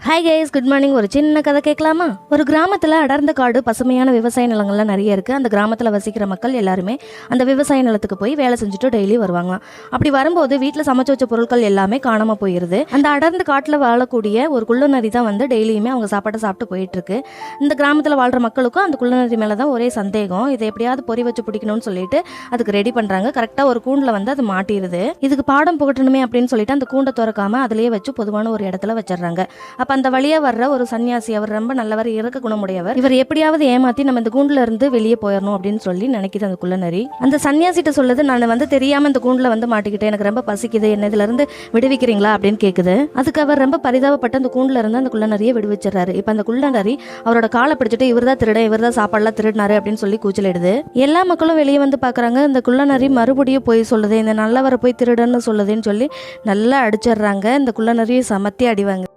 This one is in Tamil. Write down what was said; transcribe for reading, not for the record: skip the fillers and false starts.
Hi guys, good morning. ஒரு சின்ன கதை கேட்கலாமா? ஒரு கிராமத்தில் அடர்ந்த காடு, பசுமையான விவசாய நிலங்கள்லாம் நிறைய இருக்குது. அந்த கிராமத்தில் வசிக்கிற மக்கள் எல்லாருமே அந்த விவசாய நிலத்துக்கு போய் வேலை செஞ்சுட்டு டெய்லி வருவாங்களாம். அப்படி வரும்போது வீட்டில் சமைச்சு வச்ச பொருட்கள் எல்லாமே காணாமல் போயிடுது. அந்த அடர்ந்த காட்டில் வாழக்கூடிய ஒரு குள்ளநரி தான் வந்து டெய்லியுமே அவங்க சாப்பாட்டை சாப்பிட்டு போயிட்டு இருக்கு. இந்த கிராமத்தில் வாழ்கிற மக்களுக்கும் அந்த குள்ளநரி மேலே தான் ஒரே சந்தேகம். இதை எப்படியாவது பொறி வச்சு பிடிக்கணும்னு சொல்லிட்டு அதுக்கு ரெடி பண்ணுறாங்க. கரெக்டாக ஒரு கூண்டில் வந்து அது மாட்டிடுது. இதுக்கு பாடம் புகட்டணுமே அப்படின்னு சொல்லிட்டு அந்த கூண்டை திறக்காம அதிலேயே வச்சு பொதுவான ஒரு இடத்துல வச்சிடறாங்க. அப்ப அந்த வழியா வர்ற ஒரு சன்னியாசி, அவர் ரொம்ப நல்லவர், இறக்க குணமுடையவர். இவர் எப்படியாவது ஏமாத்தி நம்ம இந்த கூண்டுல இருந்து வெளியே போயிடணும் அப்படின்னு சொல்லி நினைக்குது அந்த குள்ளநரி. அந்த சன்னியாசிட்ட சொல்லுது, நான் வந்து தெரியாம இந்த கூண்டுல வந்து மாட்டிக்கிட்டேன், எனக்கு ரொம்ப பசிக்குது, என்ன இதுல இருந்து விடுவிக்கிறீங்களா அப்படின்னு கேக்குது. அதுக்கு அவர் ரொம்ப பரிதாபப்பட்டு அந்த கூண்டுல இருந்து அந்த குள்ளநரியை விடுவிச்சிடறாரு. இப்ப அந்த குள்ளநரி அவரோட காலை பிடிச்சிட்டு இவர்தான் திருட, இவர்தான் சாப்பாடுலாம் திருடினாரு அப்படின்னு சொல்லி கூச்சலிடுது. எல்லா மக்களும் வெளியே வந்து பாக்குறாங்க. இந்த குள்ளநரி மறுபடியும் போய் சொல்லுது, இந்த நல்லவரை போய் திருடன்னு சொல்லுதுன்னு சொல்லி நல்லா அடிச்சிடுறாங்க. இந்த குள்ளநரி சமத்தி அடிவாங்க.